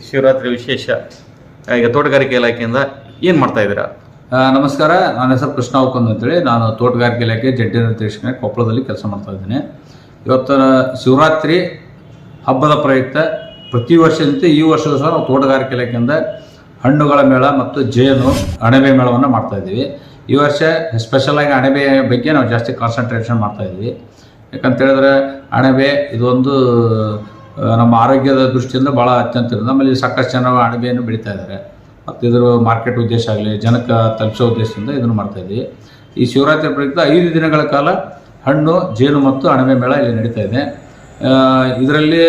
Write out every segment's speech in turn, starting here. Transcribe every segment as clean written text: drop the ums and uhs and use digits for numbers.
ಶಿವರಾತ್ರಿ ವಿಶೇಷ ಈಗ ತೋಟಗಾರಿಕೆ ಇಲಾಖೆಯಿಂದ ಏನು ಮಾಡ್ತಾ ಇದ್ದೀರಾ? ನಮಸ್ಕಾರ, ನನ್ನ ಹೆಸರು ಕೃಷ್ಣ ಉಕ್ಕಂದ್ ಅಂತೇಳಿ. ನಾನು ತೋಟಗಾರಿಕೆ ಇಲಾಖೆ ಜಂಟಿ ನಿರ್ದೇಶಕ ಕೊಪ್ಪಳದಲ್ಲಿ ಕೆಲಸ ಮಾಡ್ತಾ ಇದ್ದೀನಿ. ಇವತ್ತು ಶಿವರಾತ್ರಿ ಹಬ್ಬದ ಪ್ರಯುಕ್ತ ಪ್ರತಿ ವರ್ಷದಂತೆ ಈ ವರ್ಷದ ಸಹ ನಾವು ತೋಟಗಾರಿಕೆ ಇಲಾಖೆಯಿಂದ ಹಣ್ಣುಗಳ ಮೇಳ ಮತ್ತು ಜೇನು ಅಣಬೆ ಮೇಳವನ್ನು ಮಾಡ್ತಾ ಇದ್ದೀವಿ. ಈ ವರ್ಷ ಸ್ಪೆಷಲಾಗಿ ಅಣಬೆ ಬಗ್ಗೆ ನಾವು ಜಾಸ್ತಿ ಕಾನ್ಸಂಟ್ರೇಷನ್ ಮಾಡ್ತಾ ಇದ್ದೀವಿ. ಯಾಕಂತ ಹೇಳಿದ್ರೆ ಅಣಬೆ ಇದೊಂದು ನಮ್ಮ ಆರೋಗ್ಯದ ದೃಷ್ಟಿಯಿಂದ ಭಾಳ ಅತ್ಯಂತ ಇದೆ. ನಮ್ಮಲ್ಲಿ ಸಾಕಷ್ಟು ಜನ ಅಣಬೆಯನ್ನು ಬೆಳೀತಾ ಇದ್ದಾರೆ ಮತ್ತು ಇದರ ಮಾರ್ಕೆಟ್ ಉದ್ದೇಶ ಆಗಲಿ ಜನಕ್ಕೆ ತಲುಪಿಸೋ ಉದ್ದೇಶದಿಂದ ಇದನ್ನು ಮಾಡ್ತಾಯಿದ್ವಿ. ಈ ಶಿವರಾತ್ರಿ ಪ್ರಯುಕ್ತ 5 ದಿನಗಳ ಕಾಲ ಹಣ್ಣು, ಜೇನು ಮತ್ತು ಅಣಬೆ ಮೇಳ ಇಲ್ಲಿ ನಡೀತಾ ಇದೆ. ಇದರಲ್ಲಿ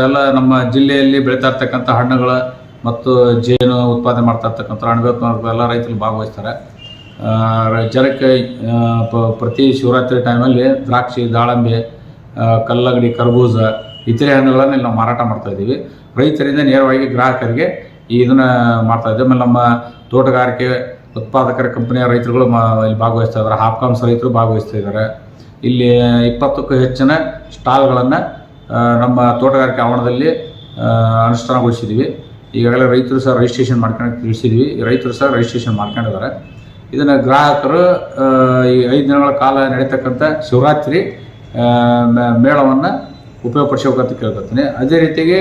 ಎಲ್ಲ ನಮ್ಮ ಜಿಲ್ಲೆಯಲ್ಲಿ ಬೆಳೀತಾ ಇರ್ತಕ್ಕಂಥ ಹಣ್ಣುಗಳ ಮತ್ತು ಜೇನು ಉತ್ಪಾದನೆ ಮಾಡ್ತಾ ಇರ್ತಕ್ಕಂಥ ಅಣಬೆ ಎಲ್ಲ ರೈತರು ಭಾಗವಹಿಸ್ತಾರೆ. ಜನಕ್ಕೆ ಪ್ರತಿ ಶಿವರಾತ್ರಿ ಟೈಮಲ್ಲಿ ದ್ರಾಕ್ಷಿ, ದಾಳಂಬೆ, ಕಲ್ಲಂಗಡಿ, ಕರ್ಬೂಜ ಇತರೆ ಹಣ್ಣುಗಳನ್ನು ಇಲ್ಲಿ ನಾವು ಮಾರಾಟ ಮಾಡ್ತಾಯಿದ್ದೀವಿ. ರೈತರಿಂದ ನೇರವಾಗಿ ಗ್ರಾಹಕರಿಗೆ ಇದನ್ನು ಮಾಡ್ತಾಯಿದ್ದೀವಿ. ಆಮೇಲೆ ನಮ್ಮ ತೋಟಗಾರಿಕೆ ಉತ್ಪಾದಕರ ಕಂಪನಿಯ ರೈತರುಗಳು ಇಲ್ಲಿ ಭಾಗವಹಿಸ್ತಾ ಇದ್ದಾರೆ. ಹಾಪ್ಕಾಮ್ಸ್ ರೈತರು ಭಾಗವಹಿಸ್ತಾ ಇದ್ದಾರೆ. ಇಲ್ಲಿ 20ಕ್ಕೂ ಹೆಚ್ಚಿನ ಸ್ಟಾಲ್ಗಳನ್ನು ನಮ್ಮ ತೋಟಗಾರಿಕೆ ಆವರಣದಲ್ಲಿ ಅನುಷ್ಠಾನಗೊಳಿಸಿದ್ದೀವಿ. ಈಗಾಗಲೇ ರೈತರು ಸಹ ರಿಜಿಸ್ಟ್ರೇಷನ್ ಮಾಡ್ಕೊಂಡು ತಿಳಿಸಿದ್ವಿ. ರೈತರು ಸಹ ರಿಜಿಸ್ಟ್ರೇಷನ್ ಮಾಡ್ಕೊಂಡಿದ್ದಾರೆ. ಇದನ್ನು ಗ್ರಾಹಕರು ಈ 5 ದಿನಗಳ ಕಾಲ ನಡೀತಕ್ಕಂಥ ಶಿವರಾತ್ರಿ ಮೇಳವನ್ನು ಉಪಯೋಗಪಡಿಸಬೇಕಂತ ಕೇಳ್ಕೊತೀನಿ. ಅದೇ ರೀತಿಗೆ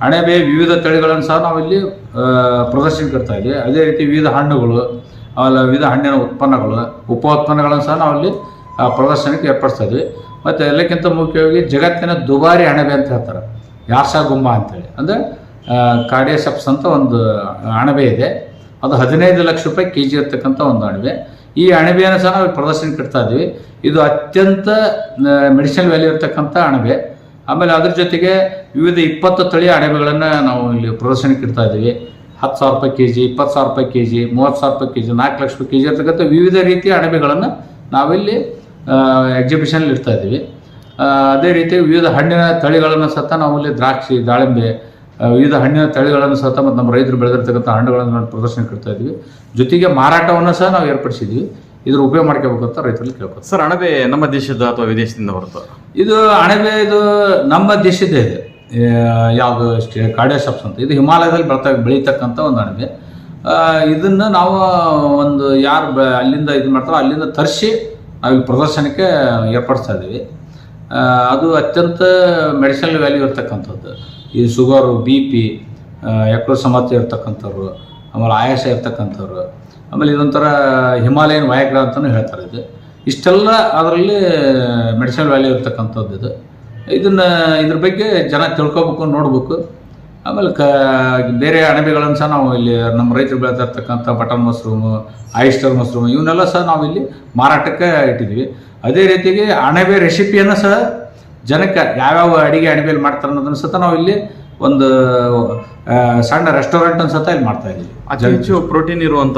ಅಣಬೆ ವಿವಿಧ ತಳಿಗಳನ್ನು ಸಹ ನಾವಿಲ್ಲಿ ಪ್ರದರ್ಶನಕ್ಕೆ ಇಡ್ತಾ ಇದ್ದೀವಿ. ಅದೇ ರೀತಿ ವಿವಿಧ ಹಣ್ಣುಗಳು, ಆಮೇಲೆ ವಿವಿಧ ಹಣ್ಣಿನ ಉತ್ಪನ್ನಗಳು, ಉಪ ಉತ್ಪನ್ನಗಳನ್ನು ಸಹ ನಾವಿಲ್ಲಿ ಪ್ರದರ್ಶನಕ್ಕೆ ಏರ್ಪಡಿಸ್ತಾ ಇದ್ವಿ. ಮತ್ತು ಎಲ್ಲಕ್ಕಿಂತ ಮುಖ್ಯವಾಗಿ ಜಗತ್ತಿನ ದುಬಾರಿ ಅಣಬೆ ಅಂತ ಹೇಳ್ತಾರೆ, ಯಾರ್ಸಾಗುಂಬ ಅಂತೇಳಿ. ಅಂದರೆ ಕಾರ್ಡಿಯೋಸೆಪ್ಸ್ ಅಂತ ಒಂದು ಅಣಬೆ ಇದೆ. ಅದು 15 ಲಕ್ಷ ರೂಪಾಯಿ kg ಇರ್ತಕ್ಕಂಥ ಒಂದು ಅಣಬೆ. ಈ ಅಣಬೆಯನ್ನು ಸಹ ನಾವು ಪ್ರದರ್ಶನಕ್ಕೆ ಇಡ್ತಾ ಇದ್ವಿ. ಇದು ಅತ್ಯಂತ ಮೆಡಿಸಿನಲ್ ವ್ಯಾಲ್ಯೂ ಇರ್ತಕ್ಕಂಥ ಅಣಬೆ. ಆಮೇಲೆ ಅದ್ರ ಜೊತೆಗೆ ವಿವಿಧ 20 ತಳಿಯ ಅಣಬೆಗಳನ್ನು ನಾವು ಇಲ್ಲಿ ಪ್ರದರ್ಶನಕ್ಕೆ ಇಡ್ತಾ ಇದ್ದೀವಿ. 10,000 ರೂಪಾಯಿ kg, 20,000 ರೂಪಾಯಿ kg, 30,000 ರೂಪಾಯಿ kg, 4 ಲಕ್ಷ ರೂಪಾಯಿ kg ಇರ್ತಕ್ಕಂಥ ವಿವಿಧ ರೀತಿಯ ಅಣಬೆಗಳನ್ನು ನಾವಿಲ್ಲಿ ಎಕ್ಸಿಬಿಷನಲ್ಲಿ ಇಡ್ತಾ ಇದ್ದೀವಿ. ಅದೇ ರೀತಿ ವಿವಿಧ ಹಣ್ಣಿನ ತಳಿಗಳನ್ನು ಸಹ ನಾವಿಲ್ಲಿ ದ್ರಾಕ್ಷಿ, ದಾಳಿಂಬೆ, ವಿವಿಧ ಹಣ್ಣಿನ ತಳಿಗಳನ್ನು ಸಹ ಮತ್ತು ನಮ್ಮ ರೈತರು ಬೆಳೆದಿರ್ತಕ್ಕಂಥ ಹಣ್ಣುಗಳನ್ನು ನಾವು ಪ್ರದರ್ಶನಕ್ಕೆ ಇಡ್ತಾ ಇದ್ವಿ. ಜೊತೆಗೆ ಮಾರಾಟವನ್ನು ಸಹ ನಾವು ಏರ್ಪಡಿಸಿದ್ವಿ. ಇದ್ರ ಉಪಯೋಗ ಮಾಡ್ಕೋಬೇಕಂತ ರೈತರಲ್ಲಿ ಕೇಳ್ಬೋದು. ಸರ್, ಅಣಬೆ ನಮ್ಮ ದೇಶದ ಅಥವಾ ವಿದೇಶದಿಂದ ಬರುತ್ತಾ? ಇದು ಅಣಬೆ ಇದು ನಮ್ಮ ದೇಶದ್ದೇ ಇದೆ. ಯಾವುದು ಕಾರ್ಡಿಯೋಸೆಪ್ಸ್ ಅಂತ, ಇದು ಹಿಮಾಲಯದಲ್ಲಿ ಬೆಳೀತಕ್ಕಂಥ ಒಂದು ಅಣಬೆ. ಇದನ್ನು ನಾವು ಒಂದು ಯಾರು ಅಲ್ಲಿಂದ ಇದು ಮಾಡ್ತಾರೋ ಅಲ್ಲಿಂದ ತರಿಸಿ ನಾವಿಲ್ಲಿ ಪ್ರದರ್ಶನಕ್ಕೆ ಏರ್ಪಡಿಸ್ತಾ ಇದ್ದೀವಿ. ಅದು ಅತ್ಯಂತ ಮೆಡಿಸಿನಲ್ ವ್ಯಾಲ್ಯೂ ಇರ್ತಕ್ಕಂಥದ್ದು. ಈ ಶುಗರು, BP, ಯಕೃತ್ ಸಮಸ್ಯೆ ಇರ್ತಕ್ಕಂಥವ್ರು, ಆಮೇಲೆ ಆಯಾಸ ಇರ್ತಕ್ಕಂಥವ್ರು, ಆಮೇಲೆ ಇದೊಂಥರ ಹಿಮಾಲಯನ್ ವಯಾಗ್ರಾ ಅಂತಲೂ ಹೇಳ್ತಾರೆ. ಇಷ್ಟೆಲ್ಲ ಅದರಲ್ಲಿ ಮೆಡಿಸಿನಲ್ ವ್ಯಾಲ್ಯೂ ಇರ್ತಕ್ಕಂಥದ್ದು ಇದು. ಇದ್ರ ಬಗ್ಗೆ ಜನ ತಿಳ್ಕೊಬೇಕು, ನೋಡಬೇಕು. ಆಮೇಲೆ ಬೇರೆ ಅಣಬೆಗಳನ್ನು ಸಹ ನಾವು ಇಲ್ಲಿ ನಮ್ಮ ರೈತರು ಬೆಳೀತಾ ಇರ್ತಕ್ಕಂಥ ಬಟನ್ ಮಶ್ರೂಮು, ಆಯಿಸ್ಟರ್ ಮಶ್ರೂಮು ಇವನ್ನೆಲ್ಲ ಸಹ ನಾವಿಲ್ಲಿ ಮಾರಾಟಕ್ಕೆ ಇಟ್ಟಿದ್ವಿ. ಅದೇ ರೀತಿಗೆ ಅಣಬೆ ರೆಸಿಪಿಯನ್ನು ಸಹ ಜನಕ್ಕೆ ಯಾವ್ಯಾವ ಅಡಿಗೆ ಅಣಬೆಯಲ್ಲಿ ಮಾಡ್ತಾರೆ ಅನ್ನೋದನ್ನು ಸಹ ನಾವಿಲ್ಲಿ ಒಂದು ಸಣ್ಣ ರೆಸ್ಟೋರೆಂಟನ್ನು ಸಹ ಇಲ್ಲಿ ಮಾಡ್ತಾ ಇದ್ದೀವಿ. ಅತಿ ಹೆಚ್ಚು ಪ್ರೋಟೀನ್ ಇರುವಂಥ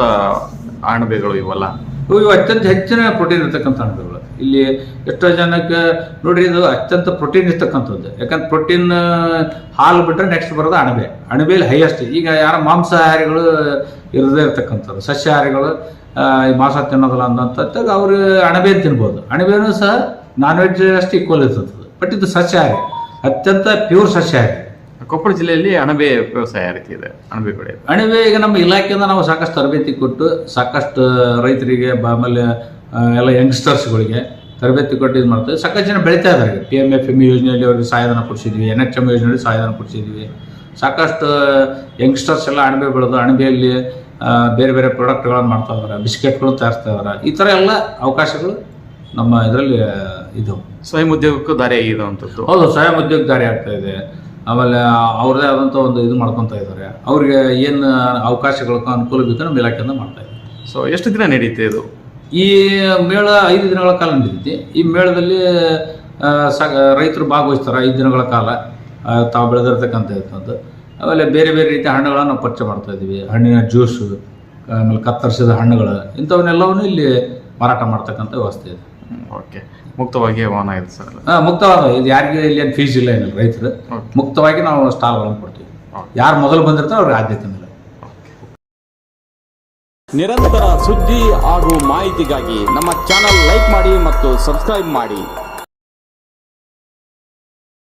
ಅಣಬೆಗಳು ಇವೆಲ್ಲ. ಇವು ಅತ್ಯಂತ ಹೆಚ್ಚಿನ ಪ್ರೋಟೀನ್ ಇರ್ತಕ್ಕಂಥ ಅಣಬೆಗಳು. ಇಲ್ಲಿ ಎಷ್ಟೋ ಜನಕ್ಕೆ ನೋಡ್ರಿ, ಇದು ಅತ್ಯಂತ ಪ್ರೋಟೀನ್ ಇರ್ತಕ್ಕಂಥದ್ದು. ಯಾಕಂದ್ರೆ ಪ್ರೋಟೀನ್ ಹಾಲು ಬಿಟ್ಟರೆ ನೆಕ್ಸ್ಟ್ ಬರೋದು ಅಣಬೆ. ಅಣಬೆಯಲ್ಲಿ ಹೈಯೆಸ್ಟ್. ಈಗ ಯಾರ ಮಾಂಸಾಹಾರಿಗಳು ಇರದೇ ಇರ್ತಕ್ಕಂಥವ್ರು, ಸಸ್ಯಾಹಾರಿಗಳು ಮಾಂಸ ತಿನ್ನೋದಿಲ್ಲ ಅನ್ನೋಂಥದ್ದು ಅವರು ಅಣಬೆ ತಿನ್ಬೋದು. ಅಣಬೆನೂ ಸಹ ನಾನ್ ವೆಜ್ ಅಷ್ಟು ಈಕ್ವಲ್ ಇರ್ತದೆ. ಬಟ್ ಇದು ಸಸ್ಯಾಹಾರಿ, ಅತ್ಯಂತ ಪ್ಯೂರ್ ಸಸ್ಯಾಹಾರಿ. ಕೊಪ್ಪಳ ಜಿಲ್ಲೆಯಲ್ಲಿ ಅಣಬೆ ವ್ಯವಸಾಯ ರೀತಿ ಇದೆ. ಅಣಬೆ ಬೆಳೆ ಅಣಬೆ ಈಗ ನಮ್ಮ ಇಲಾಖೆಯಿಂದ ನಾವು ಸಾಕಷ್ಟು ತರಬೇತಿ ಕೊಟ್ಟು ಸಾಕಷ್ಟು ರೈತರಿಗೆ, ಆಮೇಲೆ ಎಲ್ಲ ಯಂಗ್ಸ್ಟರ್ಸ್ಗಳಿಗೆ ತರಬೇತಿ ಕೊಟ್ಟು ಇದು ಮಾಡ್ತೀವಿ. ಸಾಕಷ್ಟು ಜನ ಬೆಳೀತಾ ಇದ್ದಾರೆ. PMFME ಯೋಜನೆಯಲ್ಲಿ ಅವ್ರಿಗೆ ಸಹಾಯಧನ ಕೊಡಿಸಿದ್ವಿ, NHM ಯೋಜನೆಯಲ್ಲಿ ಸಹಾಯಧನ ಕೊಡಿಸಿದ್ವಿ. ಸಾಕಷ್ಟು ಯಂಗ್ಸ್ಟರ್ಸ್ ಎಲ್ಲ ಅಣಬೆ ಬೆಳೆದು ಅಣಬೆಯಲ್ಲಿ ಬೇರೆ ಬೇರೆ ಪ್ರಾಡಕ್ಟ್ಗಳನ್ನು ಮಾಡ್ತಾ ಇದ್ದಾರೆ, ಬಿಸ್ಕೆಟ್ಗಳು ತಯಾರಿಸ್ತಾ ಇದ್ದಾರೆ. ಈ ಥರ ಎಲ್ಲ ಅವಕಾಶಗಳು ನಮ್ಮ ಇದರಲ್ಲಿ ಇದು ಸ್ವಯಂ ಉದ್ಯೋಗಕ್ಕೂ ದಾರಿ ಆಗಿರುವಂಥದ್ದು. ಹೌದು, ಸ್ವಯಂ ಉದ್ಯೋಗ ದಾರಿ ಆಗ್ತಾ ಇದೆ. ಆಮೇಲೆ ಅವ್ರದ್ದೇ ಆದಂಥ ಒಂದು ಇದು ಮಾಡ್ಕೊತಾ ಇದ್ದಾರೆ. ಅವ್ರಿಗೆ ಏನು ಅವಕಾಶಗಳು ಅನುಕೂಲ ಬೇಕು ನಮ್ಮ ಇಲಾಖೆಯಿಂದ ಮಾಡ್ತಾ ಇದ್ದಾರೆ. ಸೊ ಎಷ್ಟು ದಿನ ನಡೀತೆ ಇದು? ಈ ಮೇಳ 5 ದಿನಗಳ ಕಾಲ ನಡೀತೈತಿ. ಈ ಮೇಳದಲ್ಲಿ ರೈತರು ಭಾಗವಹಿಸ್ತಾರೆ 5 ದಿನಗಳ ಕಾಲ. ತಾವು ಬೆಳೆದಿರ್ತಕ್ಕಂಥದ್ದು, ಆಮೇಲೆ ಬೇರೆ ಬೇರೆ ರೀತಿಯ ಹಣ್ಣುಗಳನ್ನು ನಾವು ಪರಿಚಯ ಮಾಡ್ತಾ ಇದ್ದೀವಿ. ಹಣ್ಣಿನ ಜ್ಯೂಸು, ಆಮೇಲೆ ಕತ್ತರಿಸಿದ ಹಣ್ಣುಗಳು, ಇಂಥವನ್ನೆಲ್ಲವನ್ನು ಇಲ್ಲಿ ಮಾರಾಟ ಮಾಡ್ತಕ್ಕಂಥ ವ್ಯವಸ್ಥೆ ಇದೆ. ಓಕೆ, ಮುಕ್ತವಾಗಿ ವಾಹನ ಇದೆ ಸರ್? ಮುಕ್ತವಾದ, ಇದು ಯಾರಿಗೆ ಇಲ್ಲಿ ಏನು ಫೀಸ್ ಇಲ್ಲ, ಏನಿಲ್ಲ. ರೈತರು ಮುಕ್ತವಾಗಿ ನಾವು ಸ್ಟಾಲ್ಗಳನ್ನು ಕೊಡ್ತೀವಿ. ಯಾರು ಮೊದಲು ಬಂದಿರ್ತಾರೆ ಅವ್ರಿಗೆ ಆದ್ಯತೆ ಮೇಲೆ. ನಿರಂತರ ಸುದ್ದಿ ಹಾಗೂ ಮಾಹಿತಿಗಾಗಿ ನಮ್ಮ ಚಾನಲ್ ಲೈಕ್ ಮಾಡಿ ಮತ್ತು ಸಬ್ಸ್ಕ್ರೈಬ್ ಮಾಡಿ.